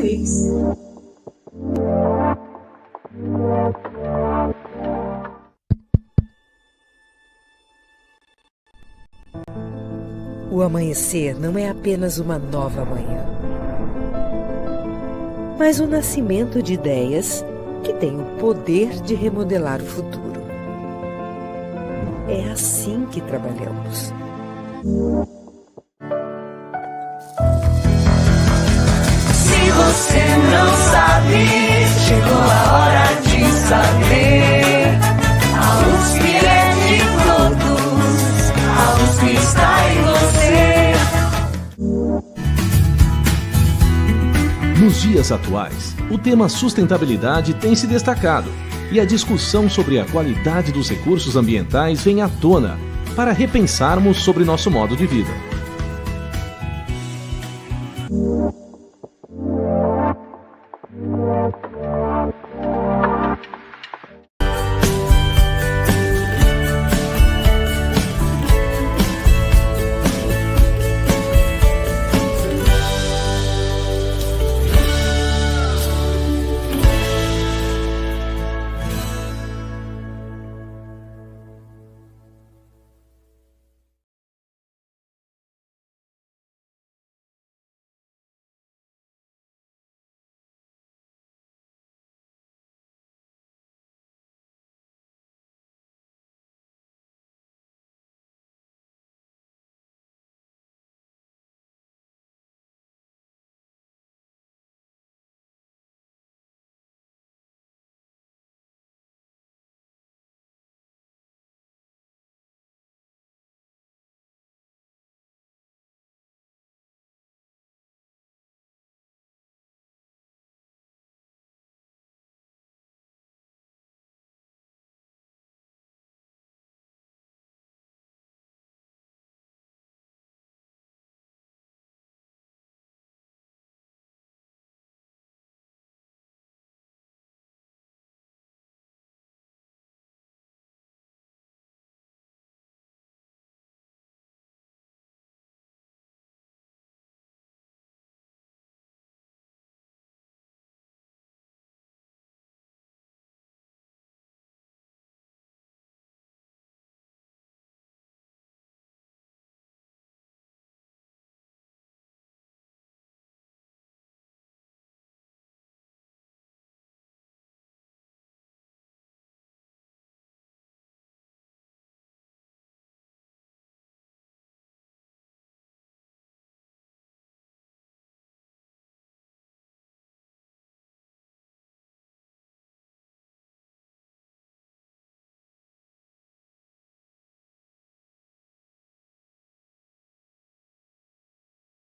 SUSTENTARE+WIPIS. O amanhecer não é apenas uma nova manhã, mas o nascimento de ideias que têm o poder de remodelar o futuro. É assim que trabalhamos. Se você não sabe, chegou a hora de saber. A USP é de todos, a USP está em você. Nos dias atuais, o tema sustentabilidade tem se destacado e a discussão sobre a qualidade dos recursos ambientais vem à tona para repensarmos sobre nosso modo de vida.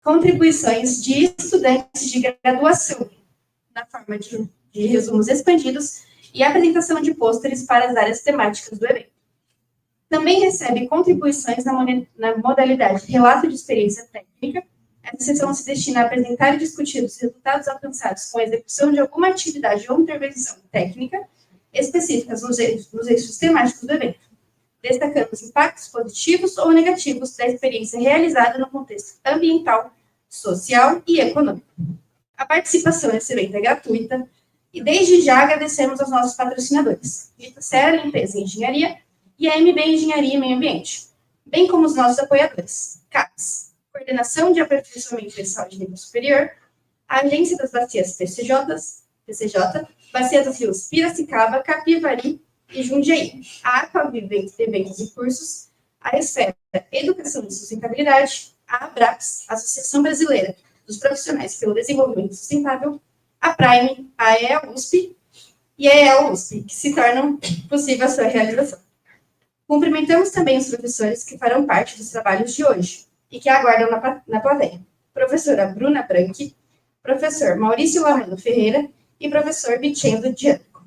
Contribuições de estudantes de graduação, na forma de resumos expandidos e apresentação de pôsteres para as áreas temáticas do evento. Também recebe contribuições na modalidade relato de experiência técnica. Essa sessão se destina a apresentar e discutir os resultados alcançados com a execução de alguma atividade ou intervenção técnica específicas nos eixos temáticos do evento, destacando os impactos positivos ou negativos da experiência realizada no contexto ambiental, social e econômico. A participação nesse evento é gratuita e desde já agradecemos aos nossos patrocinadores, SUSTENTARE Limpeza e Engenharia e a MB Engenharia e Meio Ambiente, bem como os nossos apoiadores, CAPES, Coordenação de Aperfeiçoamento e Saúde de Nível Superior, a Agência das Bacias PCJ, Bacia dos Rios Piracicaba, Capivari e Jundiaí, a Aquaviva Eventos e Cursos, a Esfera Educação e Sustentabilidade, a ABRAPS, Associação Brasileira dos Profissionais pelo Desenvolvimento Sustentável, a Prime, a EA-USP e a EA-USP, que se tornam possível a sua realização. Cumprimentamos também os professores que farão parte dos trabalhos de hoje e que aguardam na plateia. Professora Bruna Branchi, professor Maurício Lamano Ferreira e professor Vincenzo Gianco.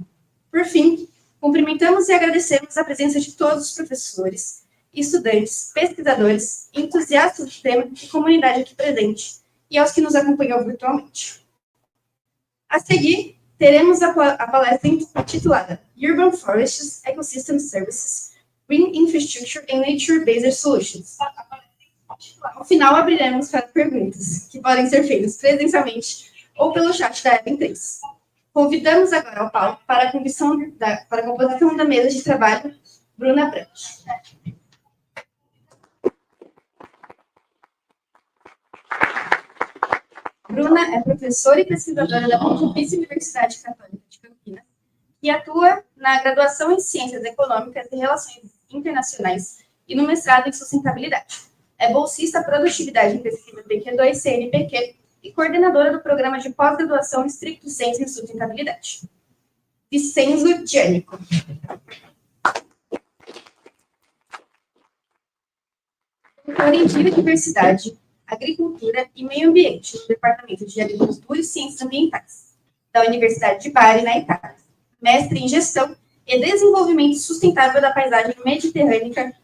Por fim, cumprimentamos e agradecemos a presença de todos os professores, estudantes, pesquisadores, entusiastas do tema e comunidade aqui presente, e aos que nos acompanham virtualmente. A seguir, teremos a palestra intitulada Urban Forests, Ecosystem Services, Green Infrastructure and Nature-Based Solutions. Ao final, abriremos para perguntas, que podem ser feitas presencialmente ou pelo chat da Eben 3. Convidamos agora ao palco para a composição da mesa de trabalho, Bruna Brandt. Bruna é professora e pesquisadora da Pontifícia Universidade Católica de Campinas e atua na graduação em Ciências Econômicas e Relações Internacionais e no mestrado em Sustentabilidade. É bolsista Produtividade em Pesquisa PQ2 CNPq e coordenadora do programa de pós-graduação Stricto Sensu em Sustentabilidade. Vincenzo Giannico. Doutora em Biodiversidade, Agricultura e Meio Ambiente, no Departamento de Agricultura e Ciências Ambientais, da Universidade de Bari, na Itália. Mestre em Gestão e Desenvolvimento Sustentável da Paisagem Mediterrânea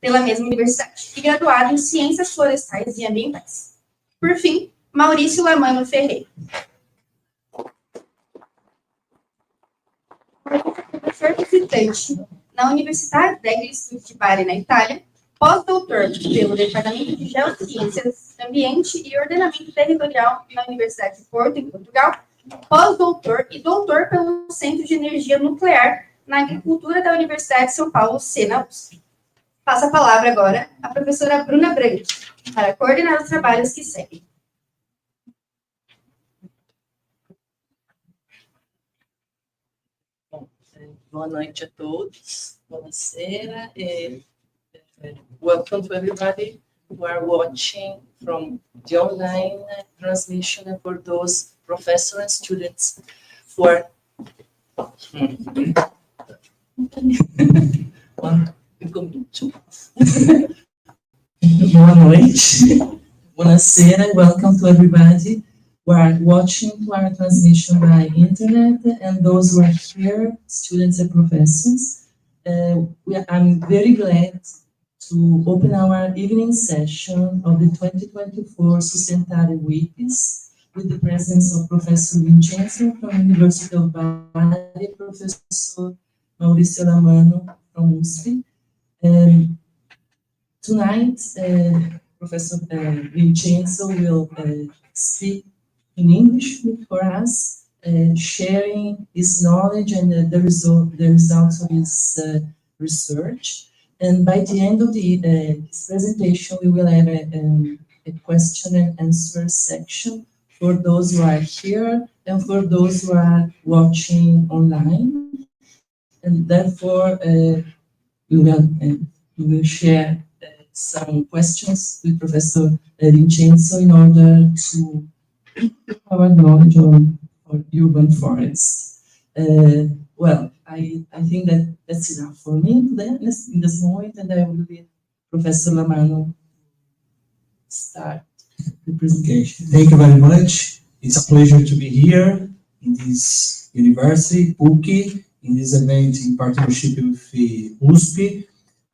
pela mesma universidade, e graduado em Ciências Florestais e Ambientais. Por fim, Maurício Lamano Ferreira. Professor visitante na Universidade degli Studi de Bari, na Itália, pós-doutor pelo Departamento de Geociências, Ambiente e Ordenamento Territorial na Universidade de Porto, em Portugal, pós-doutor e doutor pelo Centro de Energia Nuclear na Agricultura da Universidade de São Paulo, USP. Passo a palavra agora à professora Bruna Brandt, para coordenar os trabalhos que seguem. Boa noite a todos. Buonasera. Welcome to everybody who are watching from the online transmission, and for those professors and students who are Boa noite. Buonasera. Welcome to everybody who are watching our transmission by internet and those who are here, students and professors. I'm very glad to open our evening session of the 2024 SUSTENTARE+WIPIS with the presence of Professor Vincenzo from University of Bari, Professor Maurício Lamano from USP. Tonight, Professor Vincenzo will speak in English for us, sharing his knowledge and the results of his research. And by the end of his presentation, we will have a question and answer section for those who are here and for those who are watching online. And therefore, we will share some questions with Professor Vincenzo in order to our knowledge on urban forests. Well, I think that that's enough for me today in this moment, and I will leave Professor Lamano start the presentation. Thank you very much. It's a pleasure to be here in this university, PUC, in this event in partnership with USP.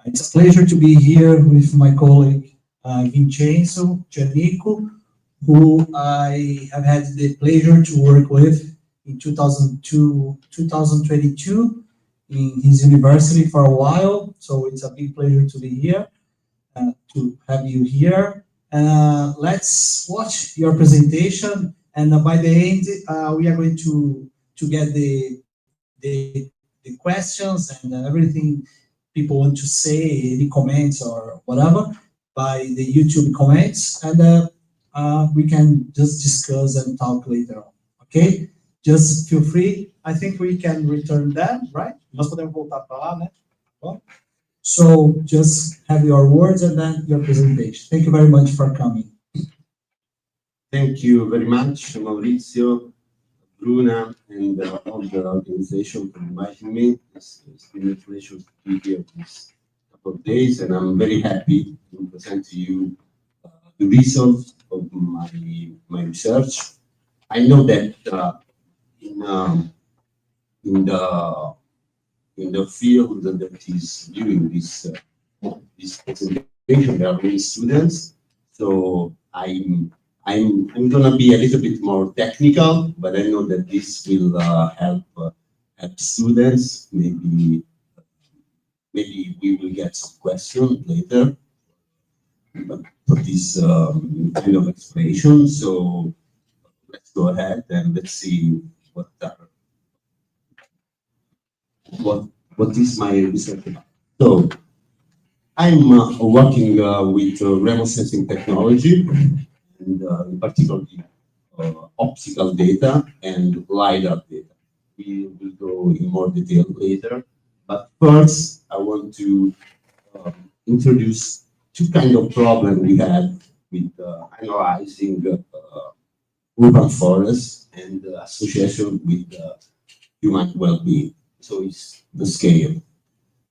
It's a pleasure to be here with my colleague Vincenzo Giannico, who I have had the pleasure to work with in 2022 in his university for a while. So it's a big pleasure to be here, to have you here. Let's watch your presentation, and by the end, we are going to get the questions and everything people want to say, any comments or whatever, by the YouTube comments, and we can just discuss and talk later on, okay? Just feel free. I think we can return that, right? Nós podemos voltar para lá, né? So just have your words and then your presentation. Thank you very much for coming. Thank you very much, Maurizio, Bruna, and all the organization for inviting me. It's been a pleasure to be here this couple of days, and I'm very happy to present to you the results of my research. I know that in the field that is doing this presentation, there are many students. So I'm gonna be a little bit more technical, but I know that this will help students. Maybe we will get some questions later for this kind of explanation. So let's go ahead and let's see what is my research about. So I'm working with remote sensing technology, and in particular optical data and LiDAR data. We will go in more detail later, but first I want to introduce two kind of problems we have with analyzing urban forests and association with human well-being. So it's the scale.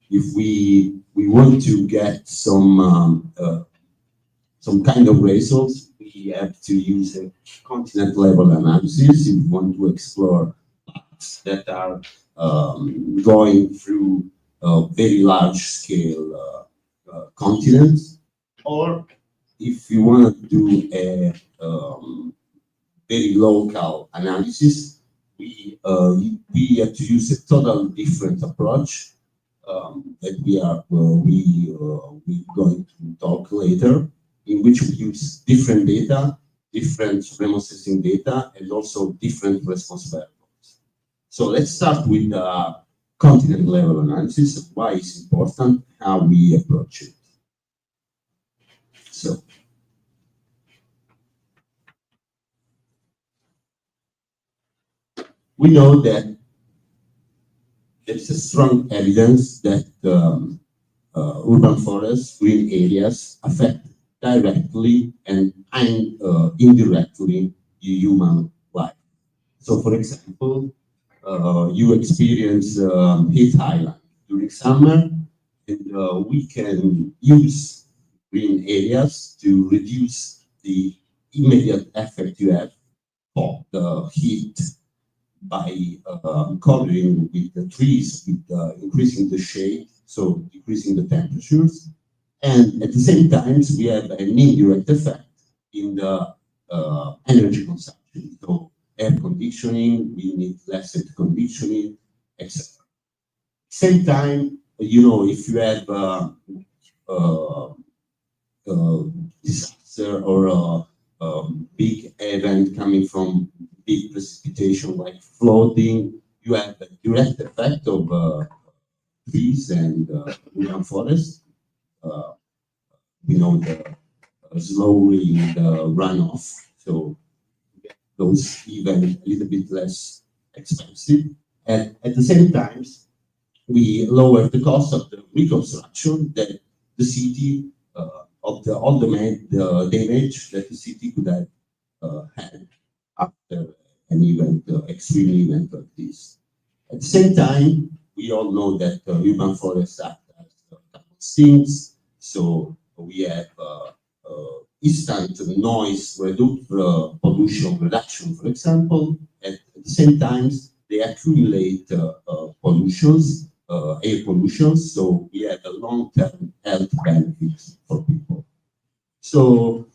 If we want to get some kind of results, we have to use a continent level analysis if we want to explore paths that are going through very large scale continents, or if you want to do a very local analysis, we have to use a totally different approach that we're going to talk later, in which we use different data, different remote sensing data, and also different response variables. So let's start with the continent level analysis, why it's important, how we approach it. So we know that there's a strong evidence that urban forests, green areas affect directly and indirectly human life. So, for example, you experience heat island during summer, and we can use green areas to reduce the immediate effect you have of the heat by covering with the trees, with increasing the shade, so decreasing the temperatures. And at the same time, we have an indirect effect in the energy consumption. So air conditioning, we need less air conditioning, etc. Same time, you know, if you have disaster or a big event coming from big precipitation like flooding, you have a direct effect of trees and urban forests. You know, the slowly the runoff, so those even a little bit less expensive. And at the same time, we lower the cost of the reconstruction that the city of all the damage that the city could have had after an event, extreme event like this. At the same time, we all know that urban forests act as a couple of things. So we have instant noise pollution reduction, for example. At the same time, they accumulate pollutions, air pollution. So we have a long-term health benefits for people. So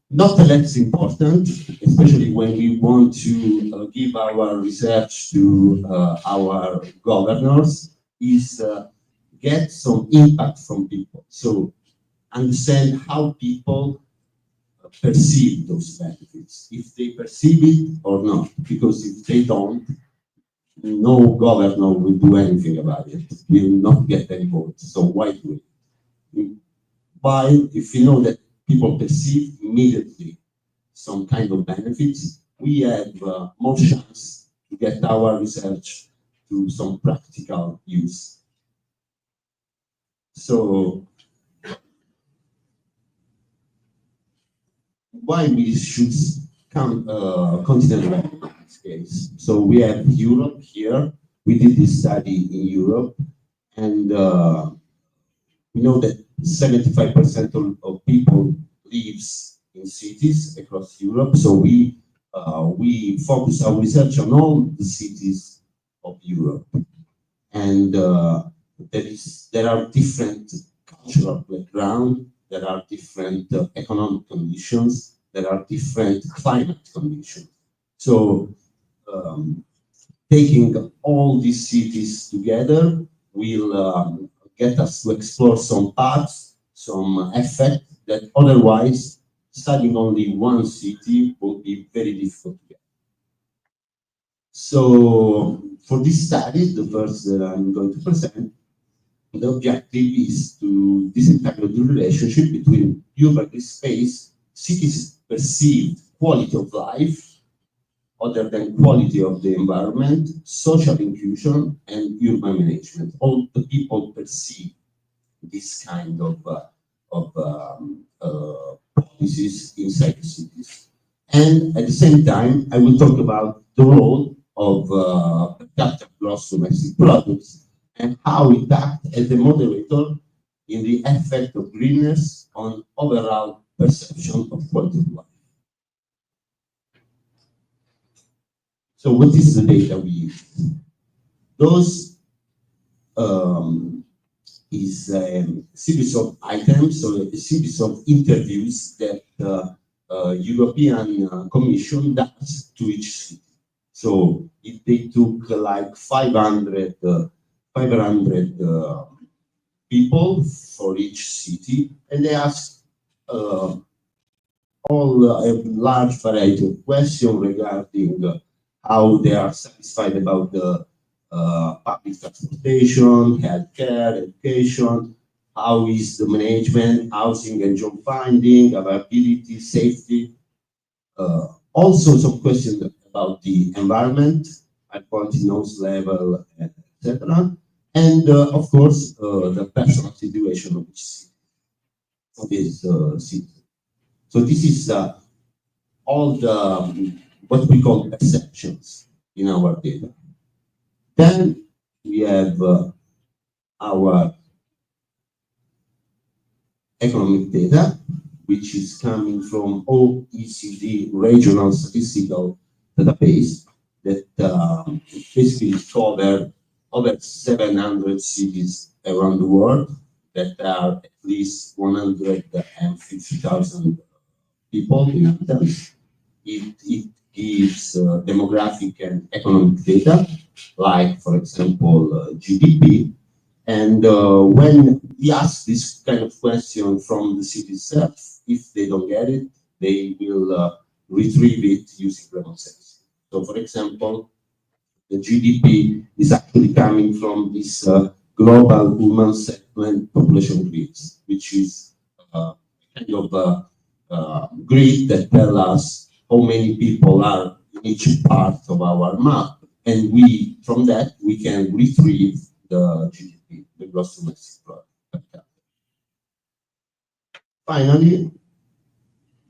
not less important, especially when we want to give our research to our governors, is get some impact from people. So understand how people perceive those benefits, if they perceive it or not, because if they don't, no governor will do anything about it, will not get any votes. So why do it? While if you know that people perceive immediately some kind of benefits, we have more chance to get our research to some practical use. So why we should continent in this case? So we have Europe here. We did this study in Europe, and we know that 75% of people lives in cities across Europe. So we focus our research on all the cities of Europe, and there are different cultural background, there are different economic conditions, there are different climate conditions. So taking all these cities together will get us to explore some paths, some effect that otherwise studying only one city will be very difficult to get. So for this study, the first that I'm going to present, the objective is to disentangle the relationship between urban space, cities' perceived quality of life, other than quality of the environment, social inclusion, and urban management. All the people perceive this kind of policies inside the cities. And at the same time, I will talk about the role of per capita gross domestic products and how it acts as a moderator in the effect of greenness on overall perception of quality of life. So what is the data we use? Those is a series of items, so a series of interviews that European Commission does to each city. So they took like 500 people for each city, and they asked all a large variety of questions regarding how they are satisfied about the public transportation, healthcare, education, how is the management, housing and job finding, availability, safety, all sorts of questions about the environment, at quality noise level, etc. And of course, the personal situation of each city, of this city. So this is all the what we call perceptions in our data. Then we have our economic data, which is coming from OECD regional statistical database that basically cover over 700 cities around the world that are at least 150,000 people in inhabitants. It gives demographic and economic data, like, for example, GDP. And when we ask this kind of question from the city itself, if they don't get it, they will retrieve it using remote sensing. So, for example, the GDP is actually coming from this global human settlement population grids, which is kind of a grid that tells us how many people are in each part of our map. And we, from that, we can retrieve the GDP, the gross domestic product. Finally,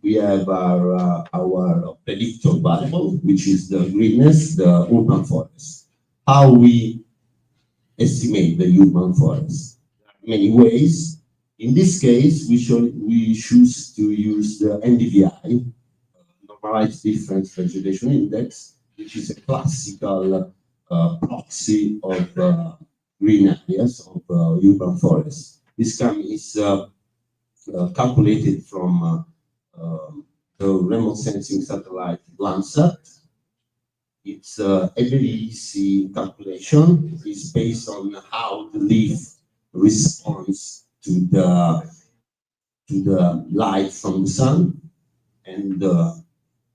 we have our predictor variable, which is the greenness, the urban forest. How we estimate the urban forest? There are many ways. In this case, we choose to use the NDVI, Normalized Difference Vegetation Index, which is a classical proxy of green areas of urban forests. This is calculated from the remote sensing satellite Landsat. It's a very easy calculation. It's based on how the leaf responds to the light from the sun, and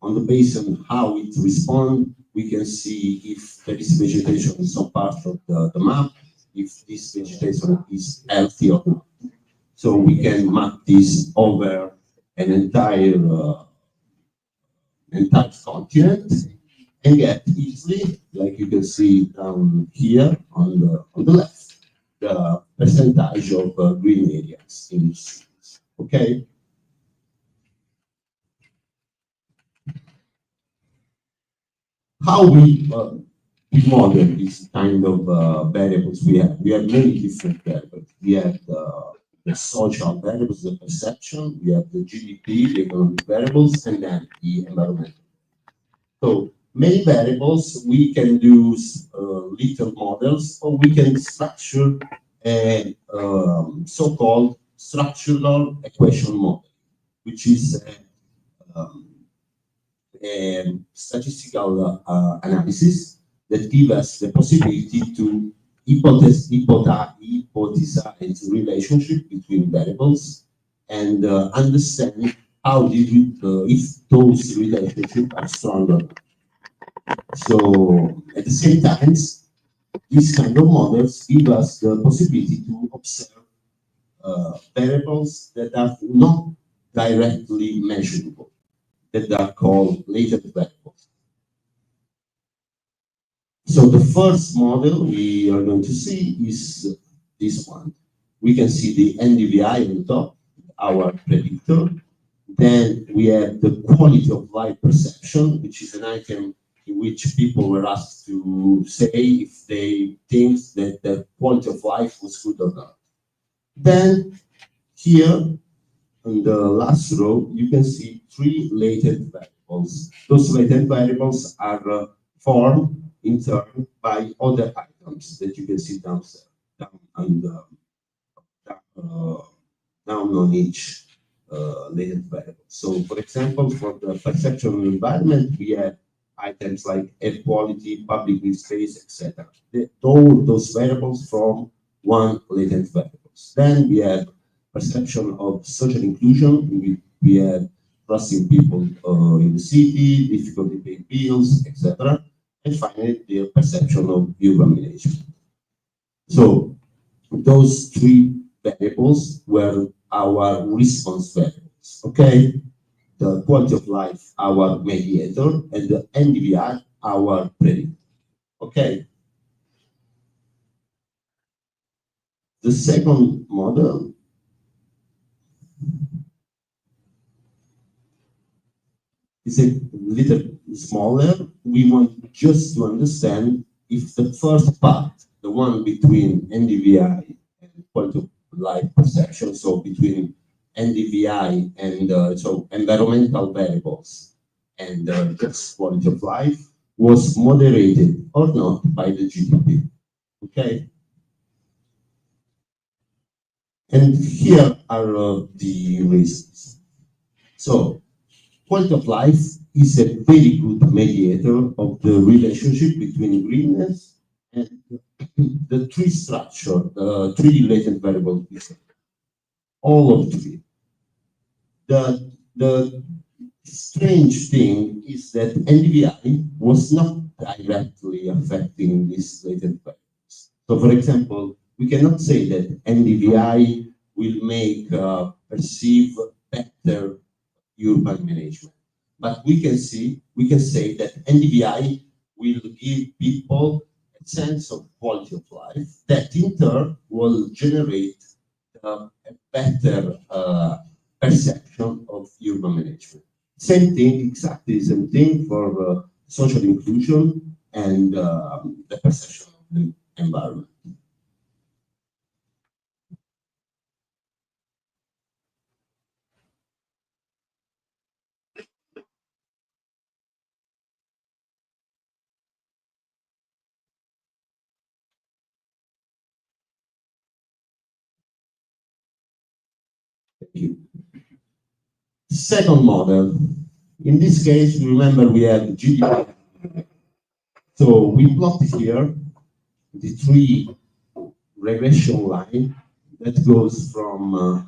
on the basis on how it responds, we can see if there is vegetation in some part of the map, if this vegetation is healthy or not. So we can map this over an entire continent and get easily, like you can see down here on the left, the percentage of green areas in each cities. Okay. How we model this kind of variables? We have many different variables. We have the social variables, the perception. We have the GDP, the economic variables, and then the environmental. So many variables. We can use little models, or we can structure a so-called structural equation model, which is a statistical analysis that gives us the possibility to hypothesize relationship between variables and understand how if those relationships are stronger. So at the same time, these kind of models give us the possibility to observe variables that are not directly measurable, that are called latent variables. So the first model we are going to see is this one. We can see the NDVI on top, our predictor. Then we have the quality of light perception, which is an item in which people were asked to say if they think that the quality of life was good or not. Then here on the last row, you can see three latent variables. Those latent variables are formed in turn by other items that you can see downstairs, down on each latent variable. So, for example, for the perceptual environment, we have items like air quality, public green space, etc. All those variables form one latent variable. Then we have perception of social inclusion. We have trusting people in the city, difficulty paying bills, etc. And finally, the perception of urban management. So those three variables were our response variables, okay? The quality of life, our mediator, and the NDVI, our predictor, okay? The second model is a little smaller. We want just to understand if the first part, the one between NDVI and quality of life perception, so between NDVI and so environmental variables and just quality of life, was moderated or not by the GDP. Okay? And here are the reasons. So, quality of life is a very good mediator of the relationship between greenness and the tree structure, the tree latent variable. All of three. The strange thing is that NDVI was not directly affecting these latent variables. So, for example, we cannot say that NDVI will make perceive better urban management. But we can say that NDVI will give people a sense of quality of life that in turn will generate a better perception of urban management. Same thing, exactly the same thing for social inclusion and the perception of the environment. Thank you. Second model. In this case, remember we have GDP. So we plot here the three regression line that goes from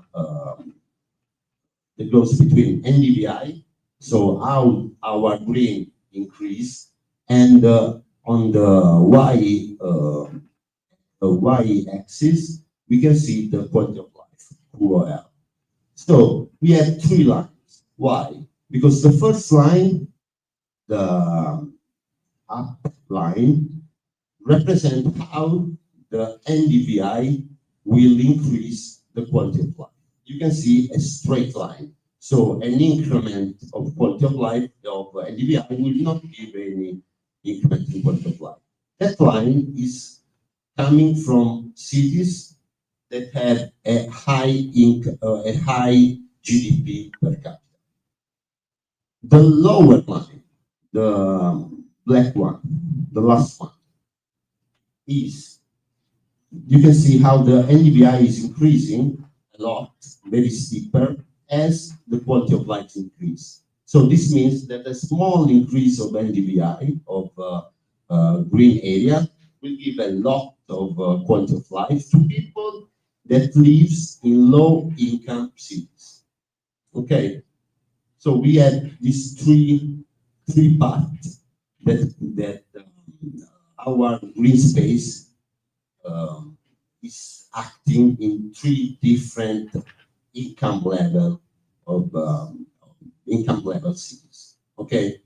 that goes between NDVI, so how our green increase, and on the y axis we can see the quality of life, QOL. So we have three lines. Why? Because the first line, the up line, represents how the NDVI will increase the quality of life. You can see a straight line. So an increment of quality of life of NDVI will not give any increment in quality of life. That line is coming from cities that have a high GDP per capita. The lower line, the black one, the last one, is, you can see how the NDVI is increasing a lot, very steeper, as the quality of life increase. So this means that a small increase of NDVI, of green area, will give a lot of quality of life to people that lives in low-income cities. Okay, so we had these three parts that our green space is acting in 3 different income level of income level cities. Okay,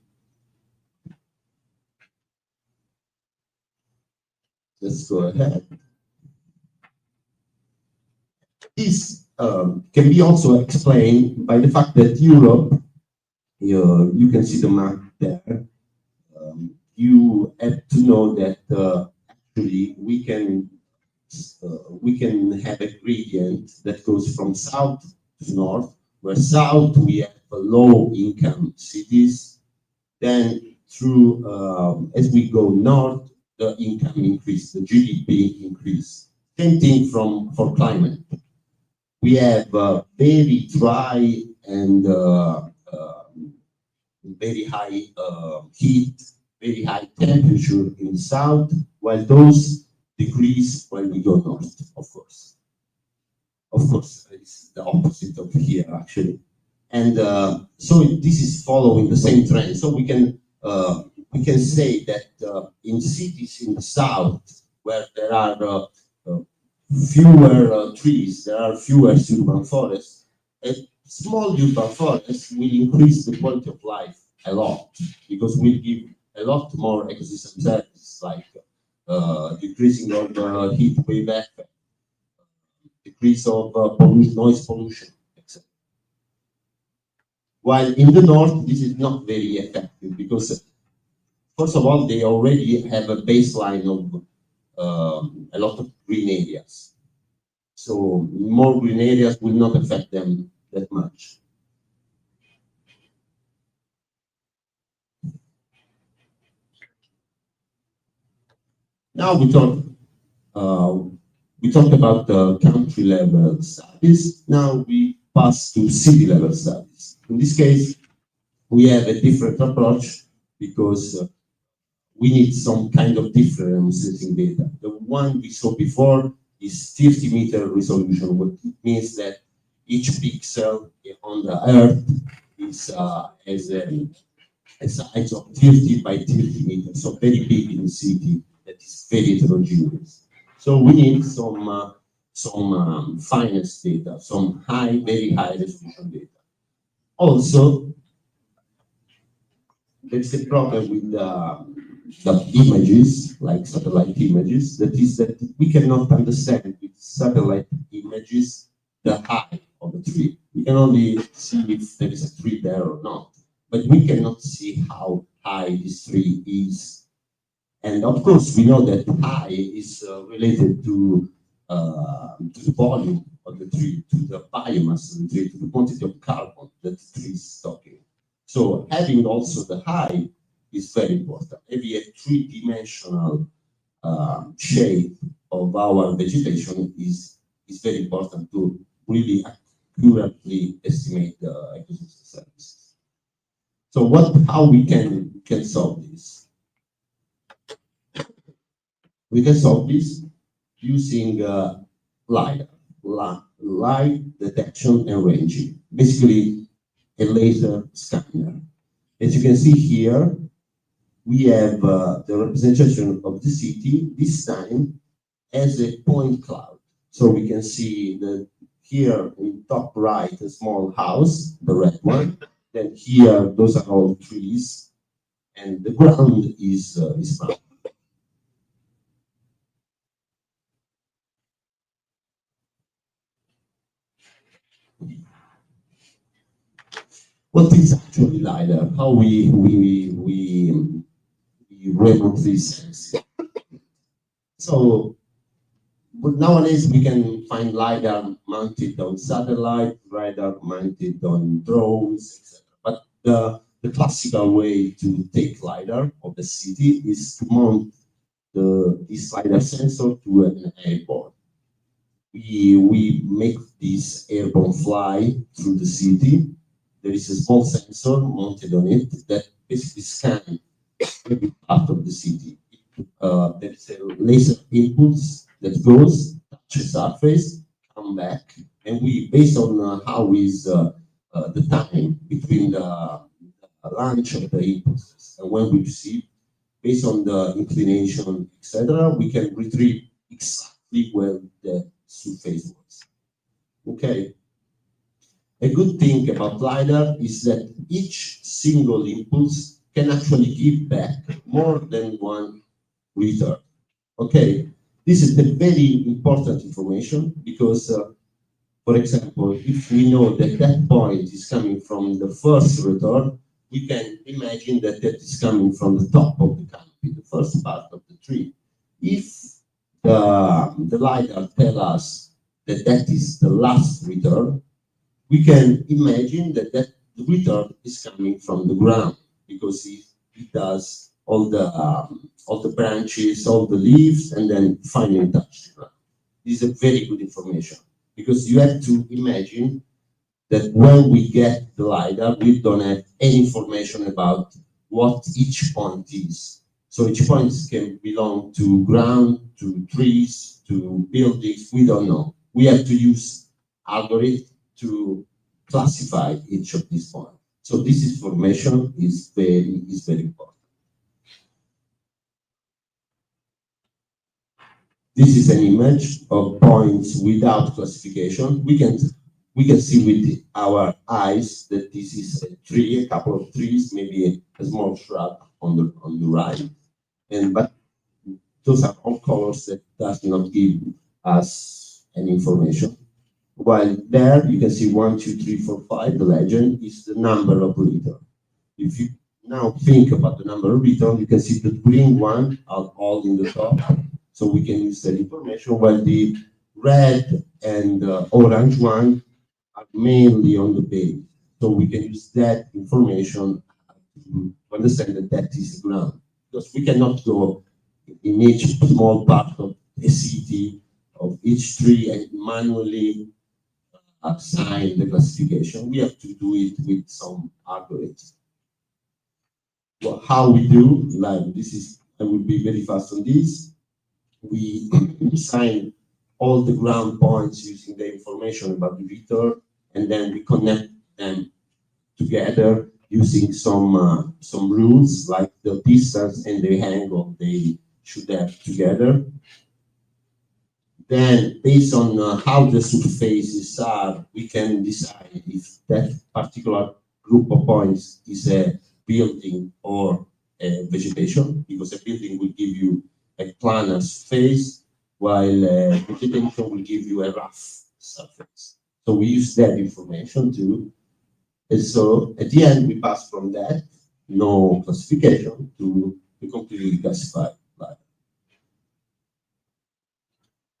let's go ahead. This can be also explained by the fact that Europe, you can see the map there. You have to know that actually we can have a gradient that goes from south to north, where south we have low income cities, then through as we go north, the income increase, the GDP increase. Same thing for climate. We have very dry and very high heat, very high temperature in the south, while those decrease when we go north, of course. Of course, it's the opposite of here, actually. And so this is following the same trend. So we can say that in cities in the south, where there are fewer trees, there are fewer urban forests, a small urban forest will increase the quality of life a lot, because we'll give a lot more ecosystem services, like decreasing of heat wave effect, decrease of noise pollution, etc. While in the north, this is not very effective, because first of all, they already have a baseline of a lot of green areas. So more green areas will not affect them that much. Now we talked about the country level studies. Now we pass to city level studies. In this case, we have a different approach, because we need some kind of difference in data. The one we saw before is 30-meter resolution, which means that each pixel on the Earth is has a size of 30 by 30 meters, so very big in the city, that is very heterogeneous. So we need some finest data, some very high resolution data. Also, there's a problem with the images, like satellite images, that is that we cannot understand with satellite images the height of the tree. We can only see if there is a tree there or not, but we cannot see how high this tree is. And of course, we know that high is related to the volume of the tree, to the biomass of the tree, to the quantity of carbon that the tree is stocking. So having also the height is very important. Having a 3-dimensional shape of our vegetation is very important to really accurately estimate the ecosystem services. So how we can solve this? We can solve this using LiDAR, light detection and ranging, basically a laser scanner. As you can see here, we have the representation of the city, this time as a point cloud. So we can see that here in top right, a small house, the red one. Then here, those are all trees, and the ground is brown. What is actually LiDAR? How we remotely sense it. So, but nowadays we can find LiDAR mounted on satellite, LiDAR mounted on drones, etc. But the classical way to take LiDAR of the city is to mount this LiDAR sensor to an airborne. We make this airborne fly through the city. There is a small sensor mounted on it that basically scans every part of the city. There is a laser impulse that goes, touches surface, come back, and we, based on how is the time between the launch of the impulses and when we receive, based on the inclination, etc., we can retrieve exactly where the surface was. Okay. A good thing about LiDAR is that each single impulse can actually give back more than one return. Okay, this is a very important information because, for example, if we know that that point is coming from the first return, we can imagine that that is coming from the top of the canopy, the first part of the tree. If the LiDAR tells us that that is the last return, we can imagine that that return is coming from the ground because it does all the branches, all the leaves, and then finally touch the ground. This is a very good information because you have to imagine that when we get the LiDAR, we don't have any information about what each point is. So each point can belong to ground, to trees, to buildings, we don't know. We have to use algorithm to classify each of these points. So this information is very important. This is an image of points without classification. We can see with our eyes that this is a tree, a couple of trees, maybe a small shrub on the right. But those are all colors that does not give us any information. While there you can see 1, 2, 3, 4, 5. The legend is the number of return. If you now think about the number of return, you can see the green one are all in the top. So we can use that information, while the red and orange one are mainly on the base. So we can use that information to understand that that is the ground. Because we cannot go in each small part of a city, of each tree, and manually assign the classification. We have to do it with some algorithms. Well, how we do, like this is, I will be very fast on this. We assign all the ground points using the information about the return, and then we connect them together using some rules like the distance and the angle they should have together. Then, based on how the surfaces are, we can decide if that particular group of points is a building or a vegetation, because a building will give you a planar surface, while vegetation will give you a rough surface. So we use that information too. And so at the end, we pass from that, no classification, to the completely classified LiDAR.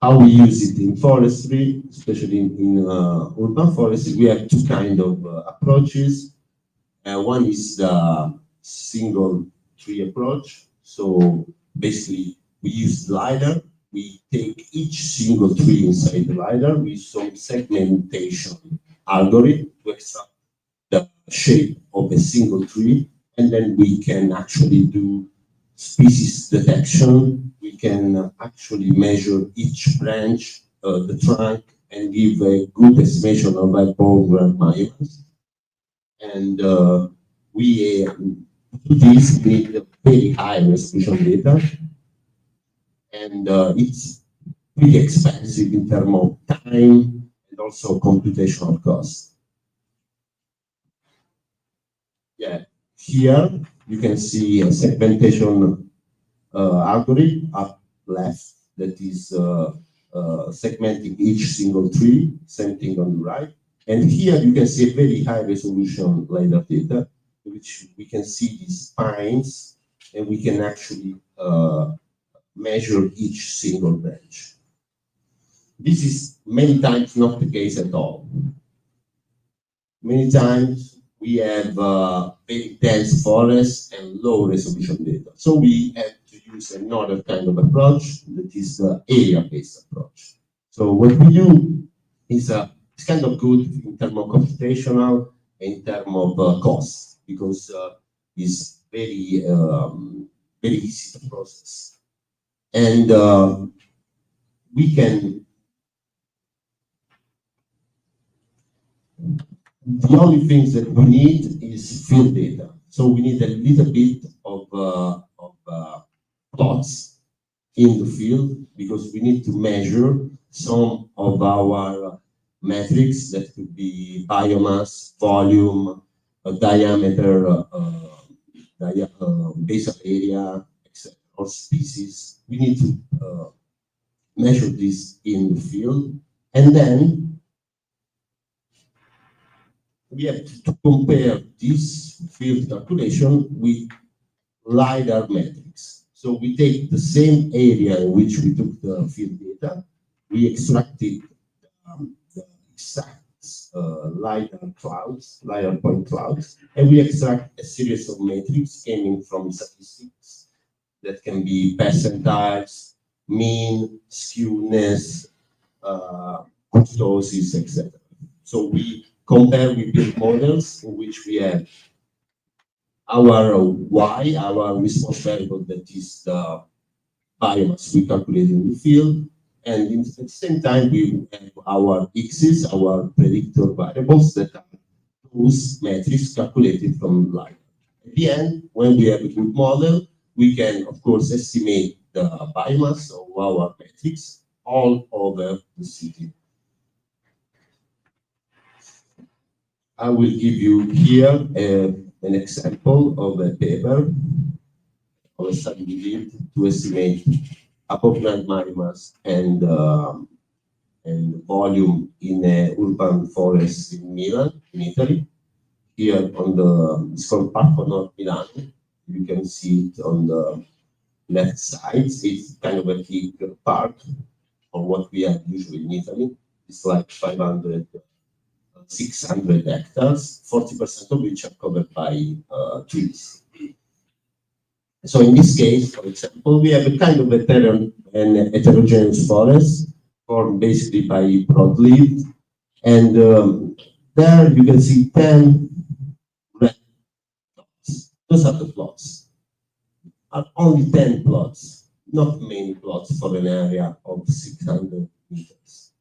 How we use it in forestry, especially in urban forestry, we have two kinds of approaches. One is the single tree approach. So basically, we use the LiDAR. We take each single tree inside the LiDAR with some segmentation algorithm to extract the shape of a single tree, and then we can actually do species detection. We can actually measure each branch, the trunk, and give a good estimation of hypogram miles. And we do this with very high resolution data, and it's pretty expensive in terms of time and also computational cost. Yeah, here you can see a segmentation algorithm up left that is segmenting each single tree, same thing on the right. And here you can see a very high resolution LiDAR data, which we can see these spines, and we can actually measure each single branch. This is many times not the case at all. Many times we have very dense forests and low resolution data. So we have to use another kind of approach, that is the area-based approach. So what we do is it's kind of good in terms of computational and in terms of cost, because it's very easy to process. And we can, the only things that we need is field data. So we need a little bit of plots in the field because we need to measure some of our metrics that could be biomass, volume, diameter, basal area, etc., or species. We need to measure this in the field, and then we have to compare this field calculation with LiDAR metrics. So we take the same area in which we took the field data, we extracted the exact LiDAR clouds, LiDAR point clouds, and we extract a series of metrics coming from statistics that can be percentiles, mean, skewness, kurtosis, etc. So we compare with build models in which we have our Y, our response variable, that is the biomass we calculate in the field, and at the same time we have our X's, our predictor variables, that are those metrics calculated from LiDAR. At the end, when we have a good model, we can, of course, estimate the biomass of our metrics all over the city. I will give you here an example of a paper of a study we did to estimate above ground biomass and volume in a urban forest in Milan, in Italy. Here on the, it's called Parco Nord Milano. You can see it on the left side. It's kind of a big park of what we have usually in Italy. It's like 500, 600 hectares, 40% of which are covered by trees. So in this case, for example, we have a kind of heterogeneous forest formed basically by broadleaf, and there you can see 10 red dots. Those are the plots. Only 10 plots, not many plots for an area of 600 meters.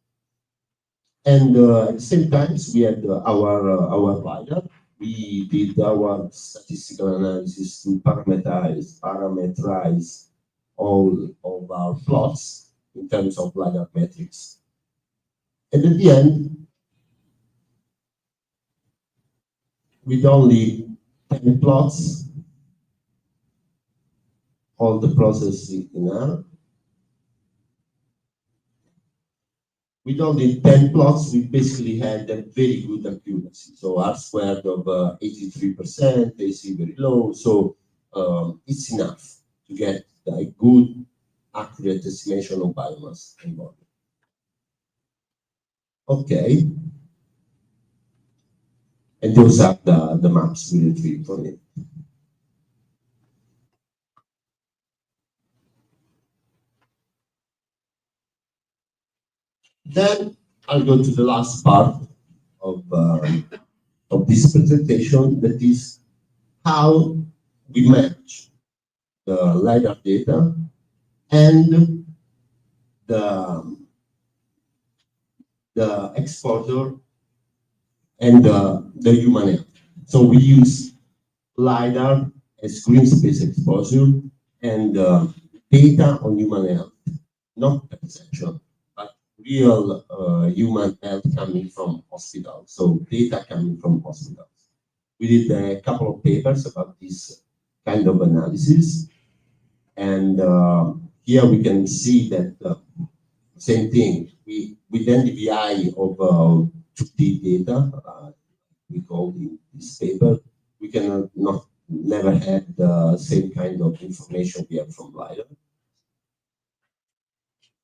And at the same time, we had our LiDAR. We did our statistical analysis to parameterize all of our plots in terms of LiDAR metrics. And at the end, with only 10 plots, all the processing in R, with only 10 plots, we basically had a very good accuracy. So R squared of 83%, AC very low. So it's enough to get a good, accurate estimation of biomass and volume. Okay. And those are the maps we retrieved from it. Then I'll go to the last part of this presentation, that is how we manage the LiDAR data and the exposure and the human health. So we use LiDAR as green space exposure and data on human health, not perception, but real human health coming from hospitals. So data coming from hospitals. We did a couple of papers about this kind of analysis, and here we can see that same thing. With NDVI of 2D data, we call in this paper, we cannot never have the same kind of information we have from LiDAR.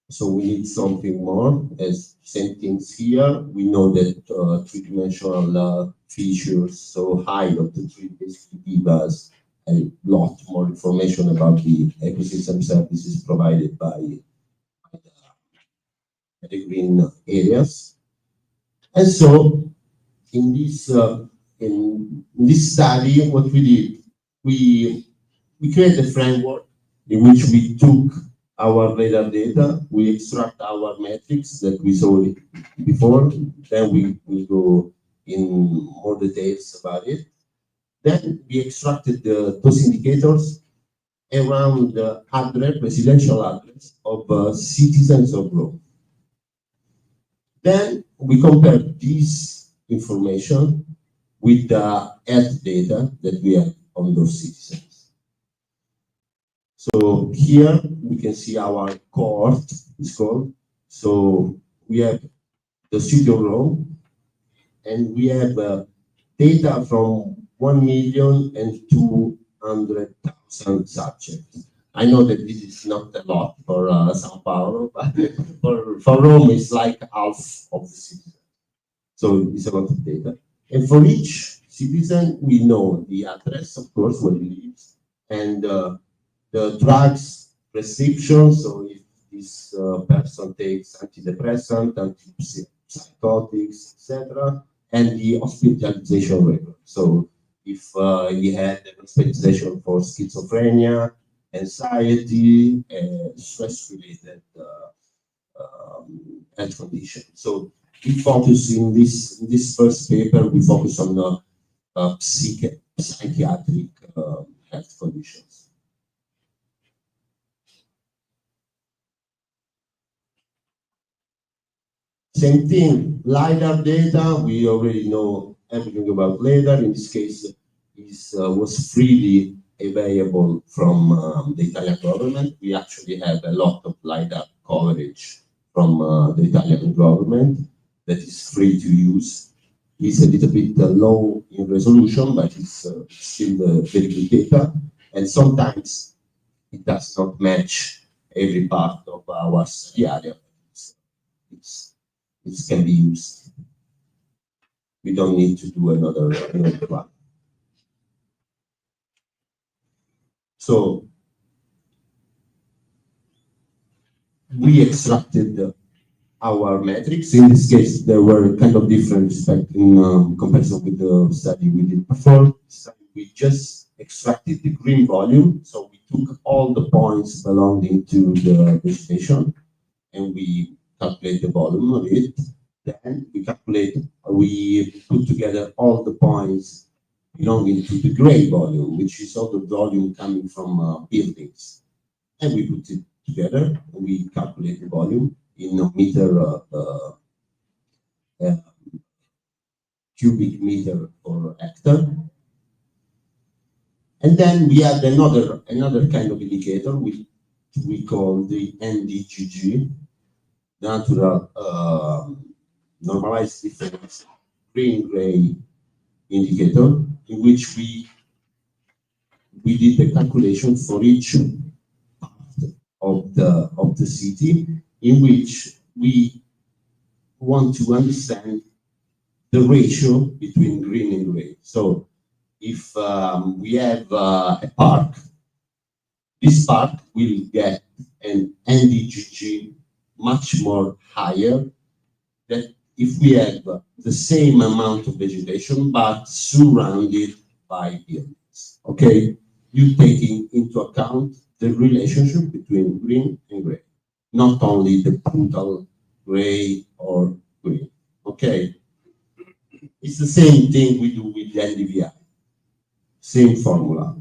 So we need something more. As same things here, we know that three-dimensional features, so height of the tree basically give us a lot more information about the ecosystem services provided by the green areas. And so in this study, what we did, we created a framework in which we took our radar data, we extract our metrics that we saw before, then we will go in more details about it. Then we extracted those indicators, around the address, residential address of citizens of Rome. Then we compare this information with the health data that we have on those citizens. So here we can see our cohort is called. So we have the city of Rome, and we have data from 1,200,000 subjects. I know that this is not a lot for Sao Paulo, but for Rome it's like half of the city. So it's a lot of data. And for each citizen, we know the address, of course, where he lives, and the drugs prescription. So if this person takes antidepressant, antipsychotics, etc., and the hospitalization record. So if he had an hospitalization for schizophrenia, anxiety, stress-related health condition. So we focus in this first paper. We focus on the psychiatric health conditions. Same thing, LiDAR data. We already know everything about LiDAR. In this case, it was freely available from the Italian government. We actually have a lot of LiDAR coverage from the Italian government that is free to use. It's a little bit low in resolution, but it's still very good data. And sometimes it does not match every part of our study area. It can be used. We don't need to do another one. So we extracted our metrics. In this case, they were kind of different in comparison with the study we did before. We just extracted the green volume. So we took all the points belonging to the vegetation and we calculate the volume of it. Then we put together all the points belonging to the gray volume, which is all the volume coming from buildings. And we put it together, and we calculate the volume in a meter, cubic meter per hectare. And then we had another kind of indicator, which we call the NDGG, natural normalized difference green-gray indicator, in which we did the calculation for each part of the city, in which we want to understand the ratio between green and gray. So if we have a park, this park will get an NDGG much more higher than if we have the same amount of vegetation but surrounded by buildings. Okay, you taking into account the relationship between green and gray, not only the total gray or green. Okay, it's the same thing we do with the NDVI, same formula.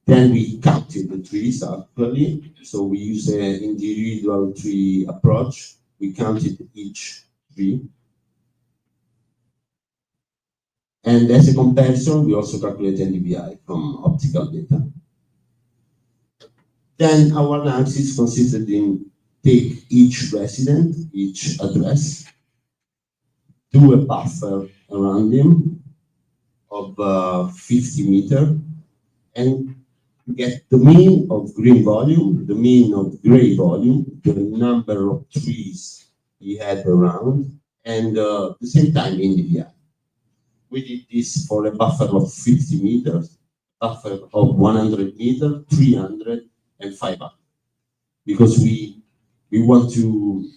Then we counted the trees actually. So we use an individual tree approach. We counted each tree. And as a comparison, we also calculate NDVI from optical data. Then our analysis consisted in take each resident, each address, do a buffer around him of 50 meters, and get the mean of green volume, the mean of gray volume, the number of trees he had around, and at the same time NDVI. We did this for a buffer of 50 meters, buffer of 100 meters, 300, and 500, because we want to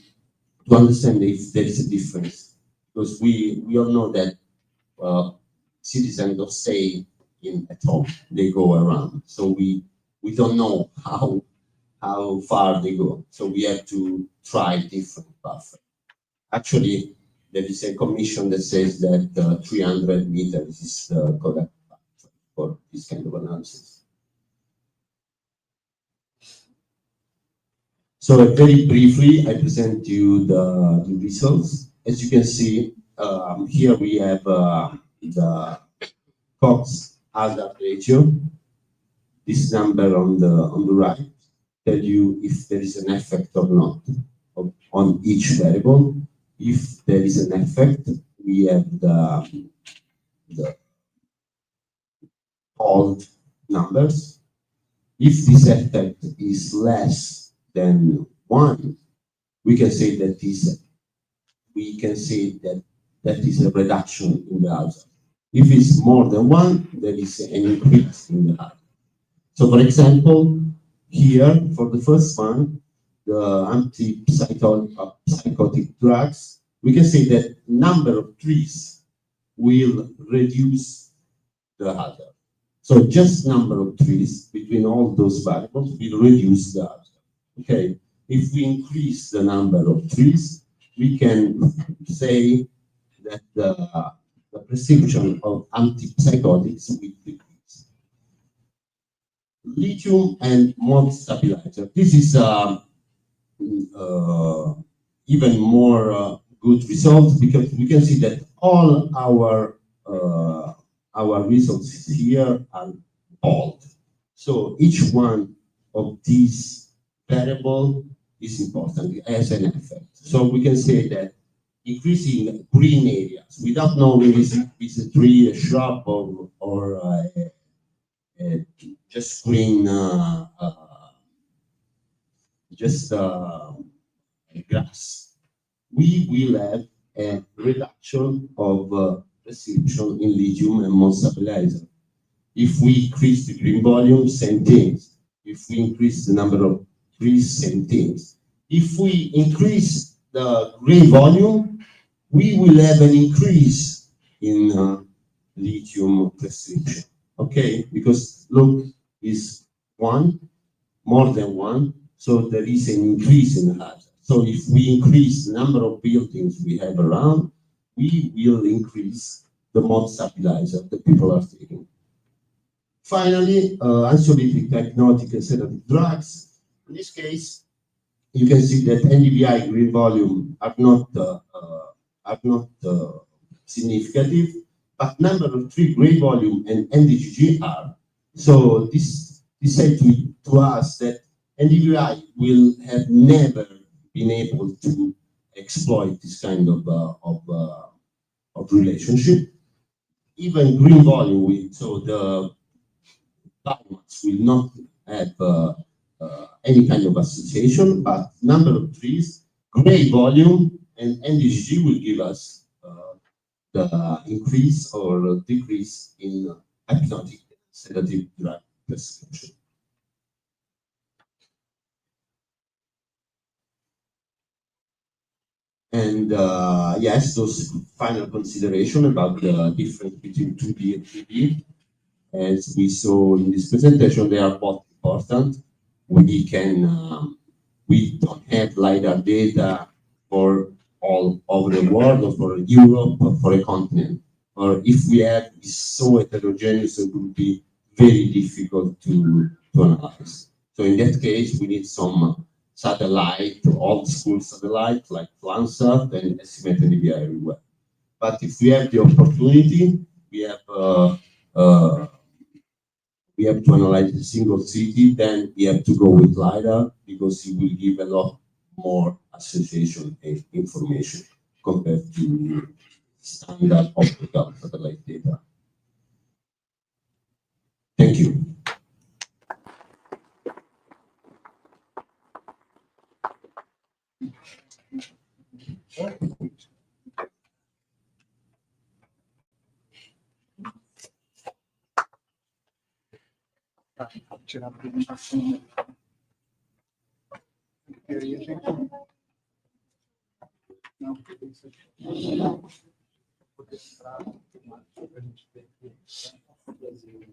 understand if there is a difference, because we all know that citizens don't stay at home, they go around. So we don't know how far they go. So we have to try different buffer. Actually, there is a commission that says that 300 meters is the correct factor for this kind of analysis. So very briefly, I present you the results. As you can see, here we have the Cox hazard ratio. This number on the right tell you if there is an effect or not on each variable. If there is an effect, we have the bold numbers. If this effect is less than 1, we can say that is a reduction in the hazard. If it's more than 1, there is an increase in the hazard. So, for example, here for the first one, the antipsychotic drugs, we can say that number of trees will reduce the hazard. So just number of trees between all those variables will reduce the hazard. Okay, if we increase the number of trees, we can say that the prescription of antipsychotics will decrease. Lithium and mold stabilizer. This is even more good results because we can see that all our results here are bold. So each one of these variables is important as an effect. So we can say that increasing green areas without knowing if it's a tree, a shrub, or just green, grass, we will have a reduction of prescription in lithium and mold stabilizer. If we increase the green volume, same things. If we increase the number of trees, same things. If we increase the green volume, we will have an increase in lithium prescription. Okay, because look, is 1, more than 1, so there is an increase in the hazard. So if we increase the number of buildings we have around, we will increase the mold stabilizer that people are taking. Finally, anxiolytic, hypnotic, and sedative drugs. In this case, you can see that NDVI green volume are not significant, but number of tree green volume and NDGG are. So this said to us that NDVI will have never been able to exploit this kind of relationship. Even green volume will, so the biomass will not have any kind of association, but number of trees, gray volume, and NDGG will give us the increase or decrease in hypnotic sedative drug prescription. And yes, those final consideration about the difference between 2D and 3D. As we saw in this presentation, they are both important. We don't have LiDAR data for all over the world, or for Europe, or for a continent. Or if we have, it's so heterogeneous, it would be very difficult to analyze. So in that case, we need some satellite, old school satellite like Landsat and estimate NDVI everywhere. But if we have the opportunity, we have to analyze a single city, then we have to go with LiDAR because it will give a lot more association information compared to standard optical satellite data. Thank you. Tirar a apresentação. Não, porque isso aqui. Poder entrar, a gente tem que fazer.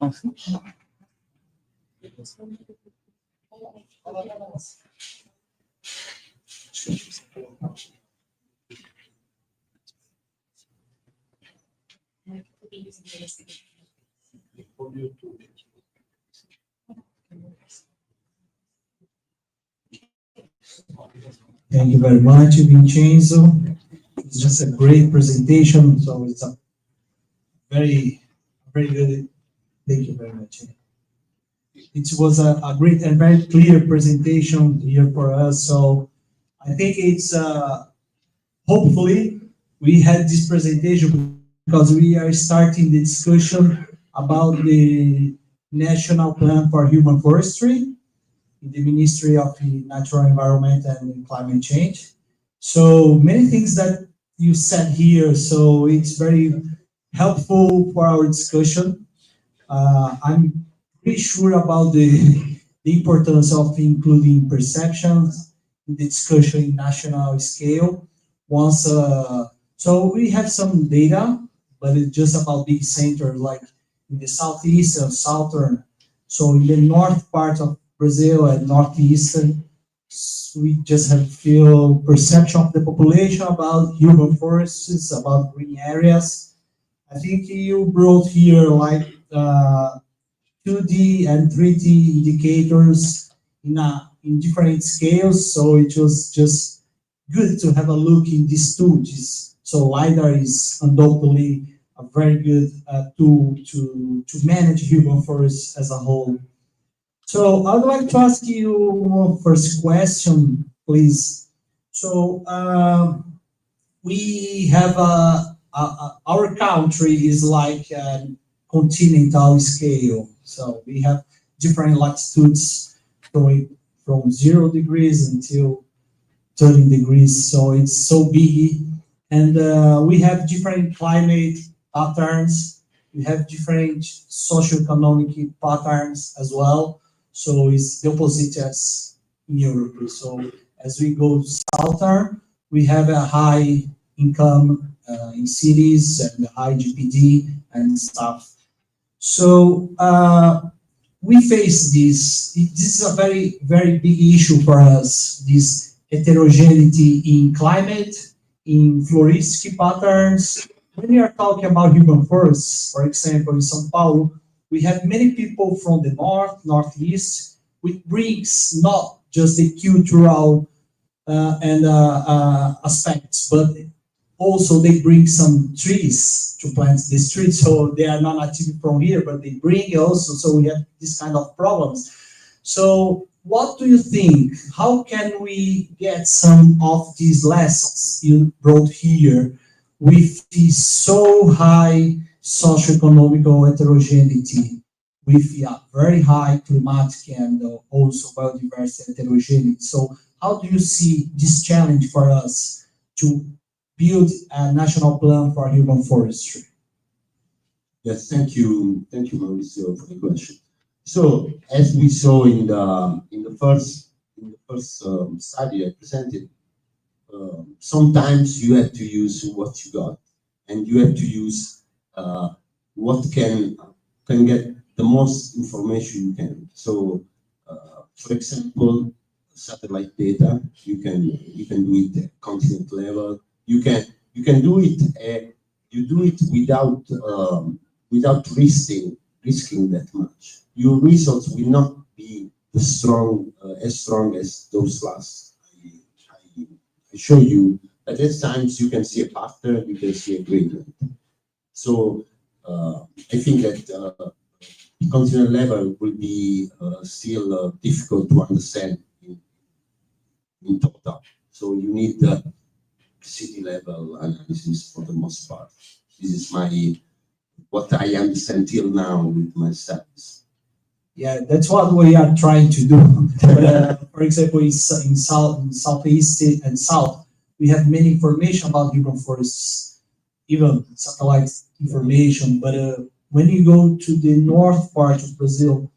Assim? Thank you very much, Vincenzo. It's just a great presentation, so it's a very good. Thank you very much. It was a great and very clear presentation here for us. So I think it's hopefully we had this presentation because we are starting the discussion about the National Plan for Human Forestry in the Ministry of the Natural Environment and Climate Change. So many things that you said here, so it's very helpful for our discussion. I'm pretty sure about the importance of including perceptions in the discussion in national scale. So we have some data, but it's just about big centers like in the southeast and southern. So in the north part of Brazil and northeastern, we just have few perception of the population about human forests, about green areas. I think you brought here like 2D and 3D indicators in different scales. So it was just good to have a look in these tools. So LiDAR is undoubtedly a very good tool to manage human forests as a whole. So I would like to ask you first question, please. So we have our country is like a continental scale. So we have different latitudes going from 0 degrees until 30 degrees. So it's so big. And we have different climate patterns. We have different socioeconomic patterns as well. So it's the opposite as in Europe. So as we go southern, we have a high income in cities and high GPD and stuff. So we face this. This is a very, very big issue for us, this heterogeneity in climate, in floristic patterns. When we are talking about human forests, for example, in São Paulo, we have many people from the north, northeast, which brings not just the cultural aspects, but also they bring some trees to plant these trees. So they are not native from here, but they bring also, so we have this kind of problems. So what do you think? How can we get some of these lessons you brought here with this so high socioeconomic heterogeneity, with a very high climatic and also biodiversity heterogeneity? So how do you see this challenge for us to build a national plan for human forestry? Yes, thank you, Mauricio, for the question. So, as we saw in the first study I presented, sometimes you have to use what you got, and you have to use what can get the most information you can. So, for example, satellite data, you can do it at continent level. You can do it. You do it without risking that much. Your results will not be as strong as those last I show you. But at times you can see a pattern, you can see a gradient. So I think that continent level will be still difficult to understand in total. So you need city level analysis for the most part. This is what I understand till now with my studies. Yeah, that's what we are trying to do. But, for example, in southeast and south, we have many information about human forests, even satellite information. But when you go to the north part of Brazil,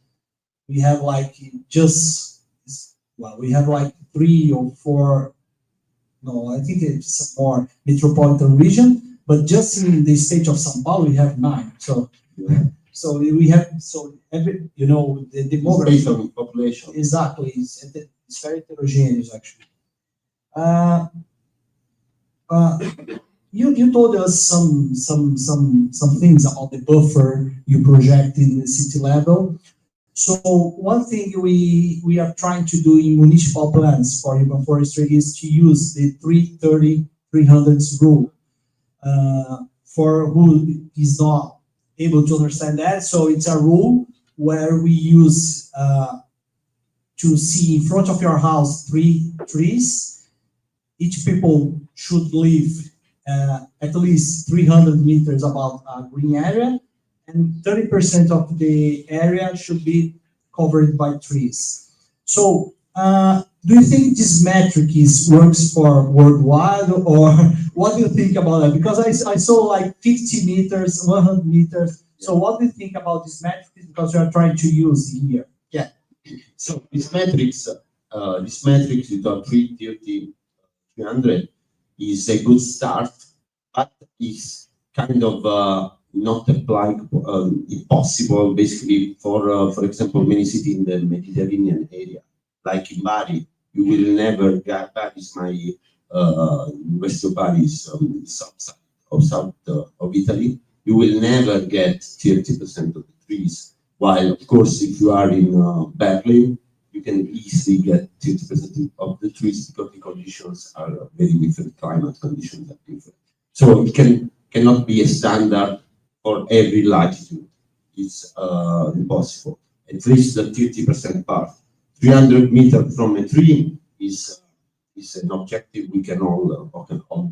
we have like we have like 3 or 4. No, I think it's a more metropolitan region. But just in the state of São Paulo, we have 9. So, So we have, so every, you know, the It's demography. based on population. Exactly, it's very heterogeneous actually. You told us some things about the buffer you project in the city level. So one thing we are trying to do in municipal plans for urban forestry is to use the 330-300 rule. For who is not able to understand that, so it's a rule where we use to see in front of your house 3 trees. Each people should live at least 300 meters above a green area, and 30% of the area should be covered by trees. So, do you think this metric works for worldwide, or what do you think about that? Because I saw like 50 meters, 100 meters. So what do you think about this metric? Because we are trying to use here. Yeah. So this matrix with 330, 300 is a good start, but is kind of not impossible basically for example, many cities in the Mediterranean area, like in Bari. You will never get, Bari is my University of Bari is south of Italy. You will never get 30% of the trees. While of course, if you are in Berlin, you can easily get 30% of the trees because the conditions are very different, climate conditions are different. So it cannot be a standard for every latitude. It's impossible. At least the 30% part. 300 meters from a tree is an objective we can all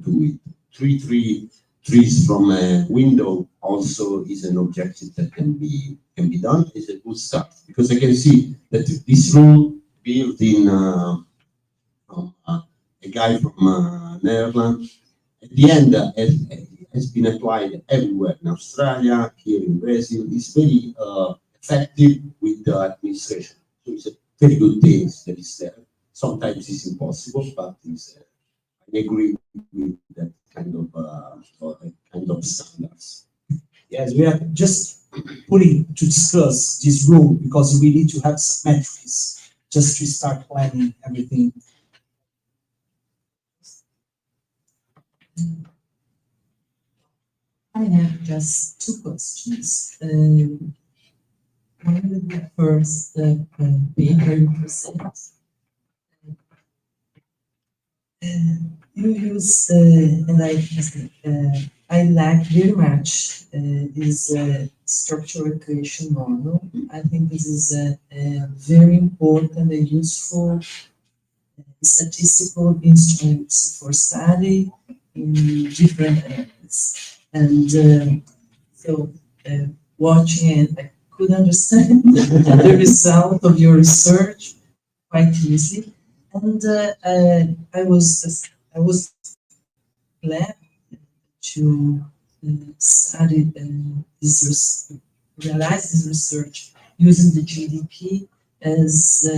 do it. 3 trees from a window also is an objective that can be done. It's a good start because I can see that this rule built in a guy from Netherlands at the end has been applied everywhere in Australia, here in Brazil. It's very effective with the administration. So it's a very good thing that is there. Sometimes it's impossible, but I agree with that kind of standards. Yes, we are just putting to discuss this rule because we need to have some metrics just to start planning everything. I have just 2 questions. One of the first paper you present. You use, and I like very much this structural equation model. I think this is a very important and useful statistical instruments for study in different areas. And so watching it, I could understand the result of your research quite easily. And I was glad to study realize this research using the GDP as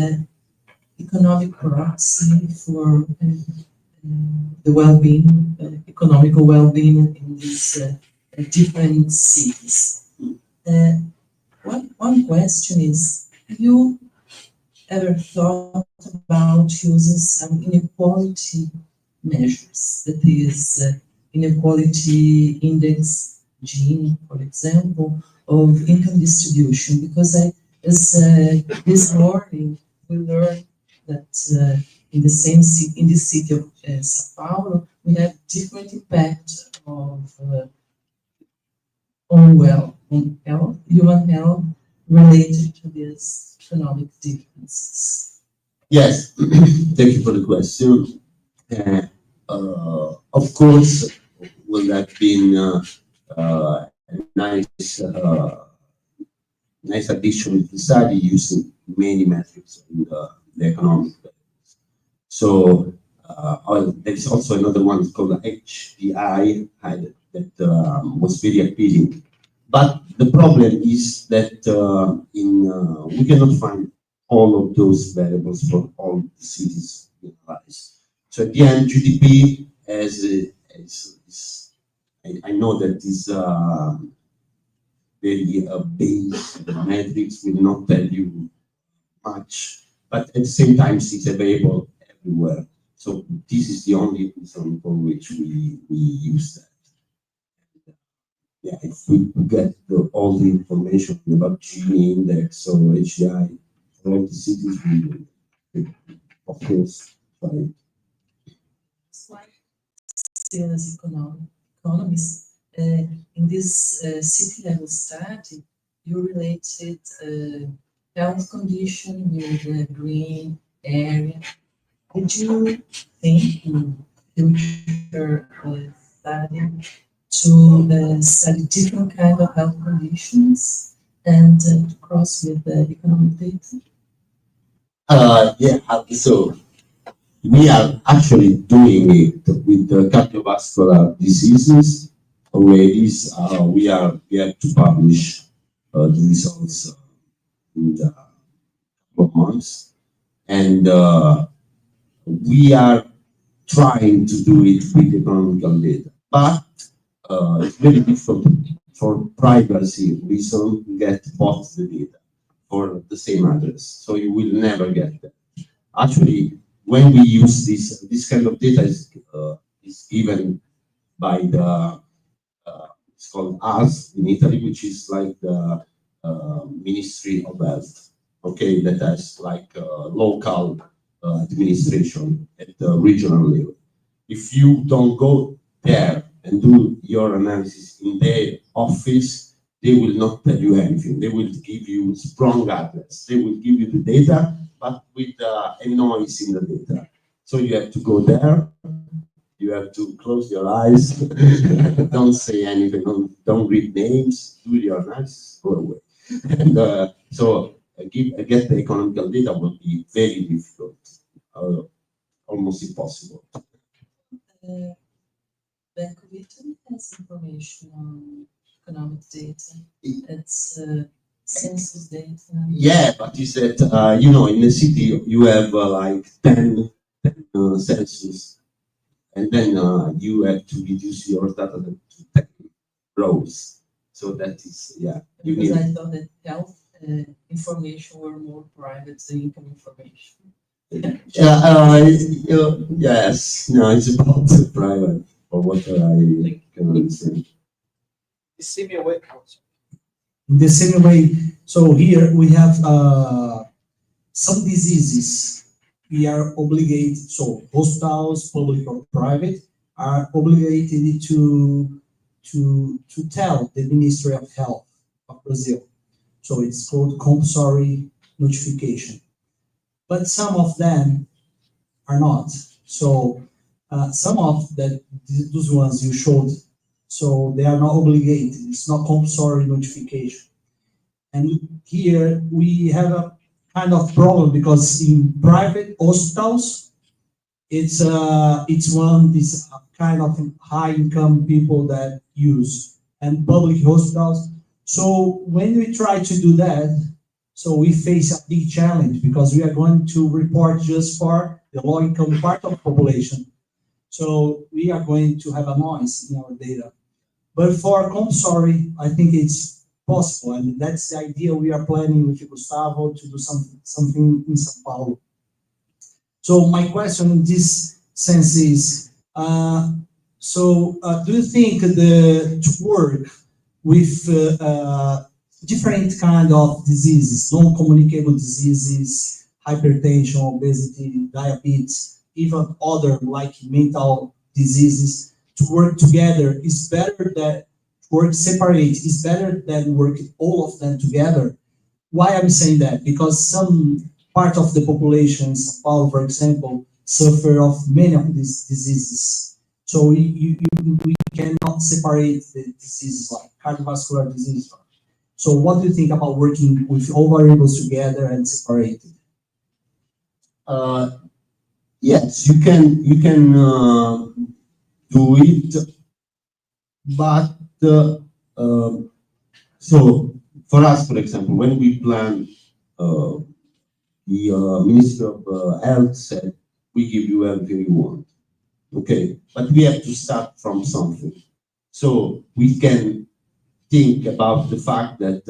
economic proxy for the well-being, economical well-being in these different cities. One question is, have you ever thought about using some inequality measures, that is inequality index Gini, for example, of income distribution? Because this morning we learned that in the city of Sao Paulo, we have different impact of human health related to these economic differences. Yes, thank you for the question. Of course, would have been a nice addition to the study using many metrics in the economic. So there is also another one called HDI that was very appealing. But the problem is that we cannot find all of those variables for all the cities analyzed. So at the end, GDP I know that very base metrics, will not tell you much, but at the same time, it's available everywhere. So this is the only reason for which we use that. Yeah, if we get all the information about Gini index or HDI for all the cities, we will, of course, try it. Still as economists, in this city level study, you related health condition with the green area. Did you think in future study to study different kind of health conditions and to cross with the economic data? Yeah, so we are actually doing it with the cardiovascular diseases already. We have to publish the results in the couple of months, and we are trying to do it with economical data, but it's very difficult for privacy reason to get both the data for the same address, so you will never get that. Actually, when we use this kind of data is given by the it's called AS in Italy, which is like the Ministry of Health. Okay, that has like local administration at the regional level. If you don't go there and do your analysis in their office, they will not tell you anything. They will give you strong address. They will give you the data, but with a noise in the data. So you have to go there. You have to close your eyes. Don't say anything. Don't read names. Do your analysis. Go away. And so get the economical data will be very difficult, almost impossible. Bank of Italy has information on economic data. It's census data. Yeah, but you said, you know, in the city you have like 10 census, and then you have to reduce your data to 10 rows. So that is, yeah. Because I thought that health information were more private than income information. Yes, no, it's about private, or what I can understand. The same way. In the same way, so here we have some diseases we are obligated, so hospitals, public or private, are obligated to tell the Ministry of Health of Brazil. So it's called compulsory notification. But some of them are not. So some of those ones you showed, so they are not obligated. It's not compulsory notification. And here we have a kind of problem because in private hospitals, it's a kind of high income people that use, and public hospitals. So when we try to do that, so we face a big challenge because we are going to report just for the low income part of the population. So we are going to have a noise in our data. But for compulsory, I think it's possible, and that's the idea we are planning with Gustavo to do something in São Paulo. So my question in this sense is, do you think to work with different kind of diseases, non-communicable diseases, hypertension, obesity, diabetes, even other like mental diseases, to work together is better than work separate, is better than work all of them together? Why I'm saying that? Because some part of the population, São Paulo, for example, suffer of many of these diseases. So we cannot separate the diseases like cardiovascular disease. So what do you think about working with all variables together and separated? Yes, you can do it, but so for us, for example, when we plan, the Minister of Health said, we give you everything you want. Okay, but we have to start from something. So we can think about the fact that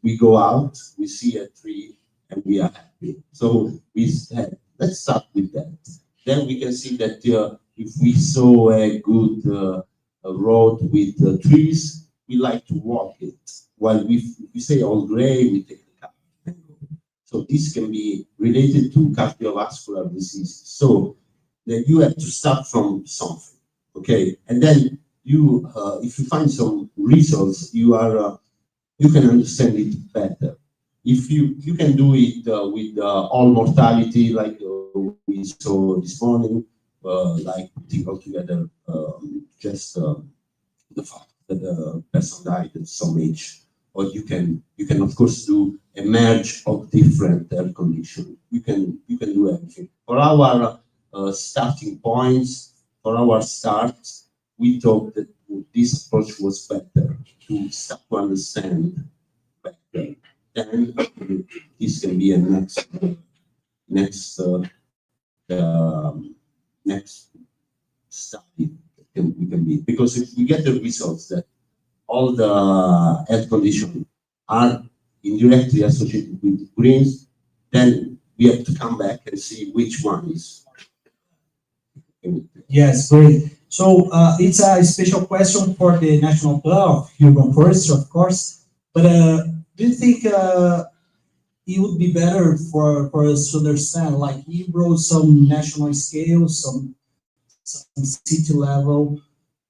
we go out, we see a tree, and we are happy. So let's start with that. Then we can see that if we saw a good road with trees, we like to walk it. While if we say all gray, we take the car. So this can be related to cardiovascular disease. So that you have to start from something, okay? And then you, if you find some results, you can understand it better. If you can do it with all mortality, like we saw this morning, like putting all together just the fact that the person died at some age, or you can of course do a merge of different health conditions. You can do everything. For our starting points, for our start, we thought that this approach was better to start to understand better. Then this can be a next study that we can be, because if we get the results that all the health conditions are indirectly associated with greens, then we have to come back and see which one is. Yes, great. So it's a special question for the National Plan of Urban Forestry, of course. But do you think it would be better for us to understand, like he wrote some national scale, some city level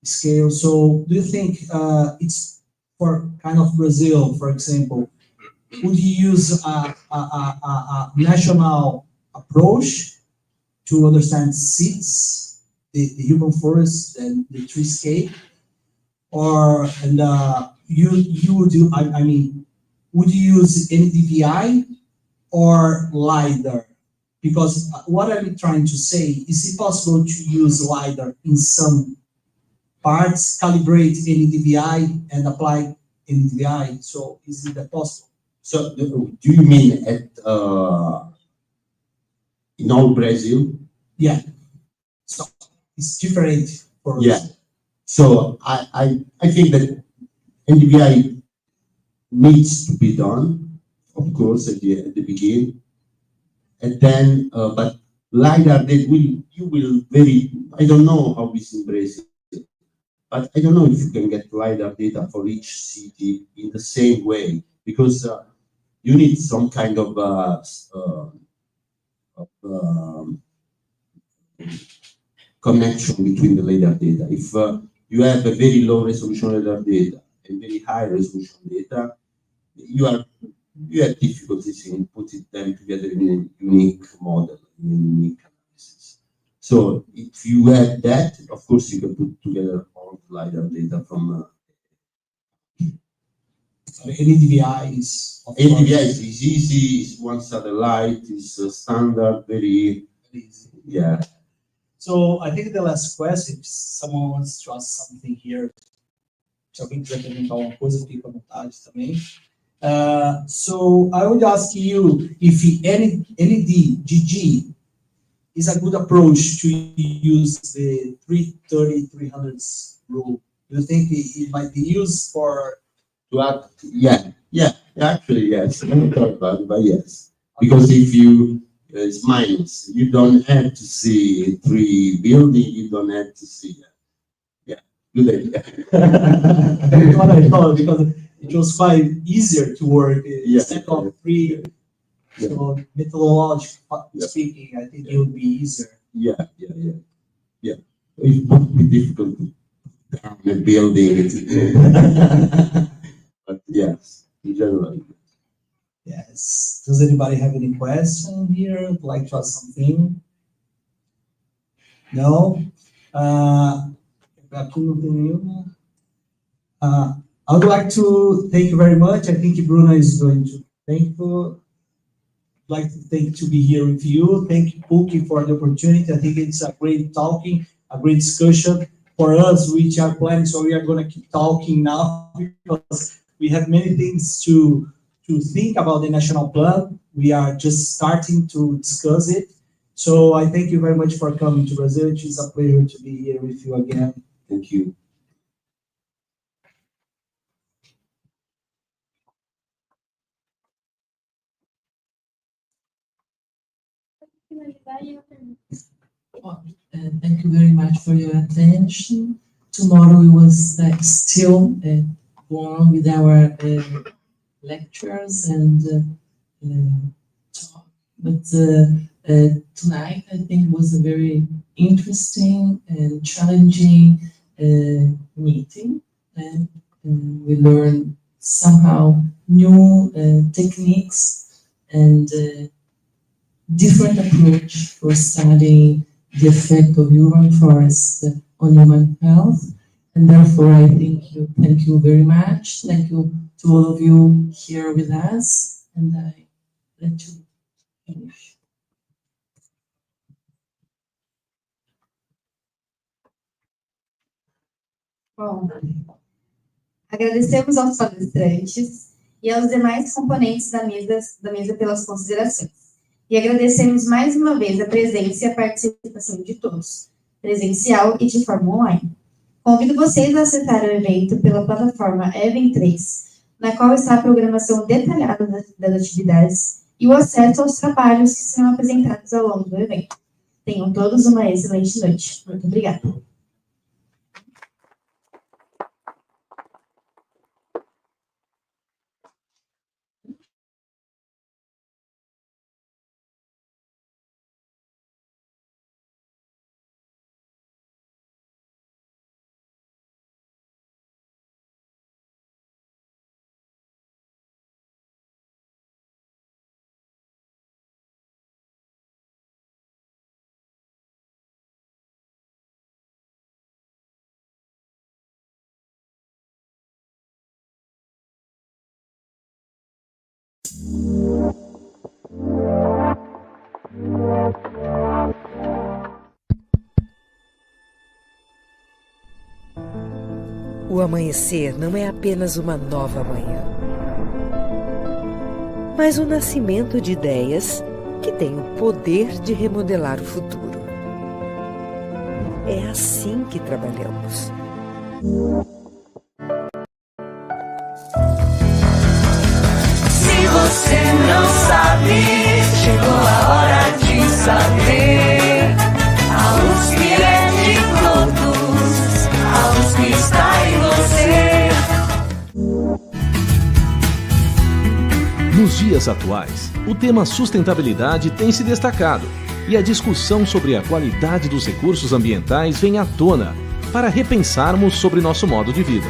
scale. So do you think it's for kind of Brazil, for example, would you use a national approach to understand seeds, the urban forest and the treescape, or you would do? I mean, would you use NDVI or LiDAR? Because what I'm trying to say, is it possible to use LiDAR in some parts, calibrate NDVI and apply NDVI? So is it possible? So do you mean at in all Brazil? Yeah. So it's different for us. Yeah. So I think that NDVI needs to be done, of course, at the beginning, and then but LiDAR you will I don't know how it's in Brazil, but I don't know if you can get LiDAR data for each city in the same way, because you need some kind of connection between the LiDAR data. If you have a very low resolution LiDAR data and very high resolution data, you have difficulties in putting them together in a unique model, in a unique analysis. So if you have that, of course, you can put together all the LiDAR data from NDVI is easy, it's one satellite, it's standard, very easy. Yeah. So I think the last question, if someone wants to ask something here, se alguém quiser perguntar alguma coisa, fique à vontade também. So I would ask you if NDGG is a good approach to use the 330-300 rule. Do you think it might be used for? Actually, yes. I haven't thought about it, but yes. Because if you, it's minus, you don't have to see 3 buildings, you don't have to see good idea. What I thought, because it was quite easier to work instead of 3. So methodologically speaking, I think it would be easier. Yeah. It would be difficult to down a building. But yes, in general. Yes. Does anybody have any question here? Would like to ask something? No? Aqui não tem nenhuma. I would like to thank you very much. I think Bruna is going to thank you. I'd like to thank to be here with you. Thank you, Pookie, for the opportunity. I think it's a great talking, a great discussion for us, which are planning. So we are going to keep talking now because we have many things to think about the national plan. We are just starting to discuss it. So I thank you very much for coming to Brazil. It is a pleasure to be here with you again. Thank you. finalizar e eu termino. Thank you very much for your attention. Tomorrow we will still go on with our lectures and talk. But tonight I think was a very interesting and challenging meeting. And we learned somehow new techniques and different approach for studying the effect of urban forests on human health. And therefore, I thank you very much. Thank you to all of you here with us. And I let you finish. Bom, agradecemos aos palestrantes e aos demais componentes da mesa pelas considerações. E agradecemos mais uma vez a presença e a participação de todos, presencial e de forma online. Convido vocês a acessar o evento pela plataforma Event3, na qual está a programação detalhada das atividades e o acesso aos trabalhos que serão apresentados ao longo do evento. Tenham todos uma excelente noite. Muito obrigada. O amanhecer não é apenas uma nova manhã, mas o nascimento de ideias que têm o poder de remodelar o futuro. É assim que trabalhamos. Se você não sabe, chegou a hora de saber. A USP é de todos, a USP está em você. Nos dias atuais, o tema sustentabilidade tem se destacado e a discussão sobre a qualidade dos recursos ambientais vem à tona para repensarmos sobre nosso modo de vida.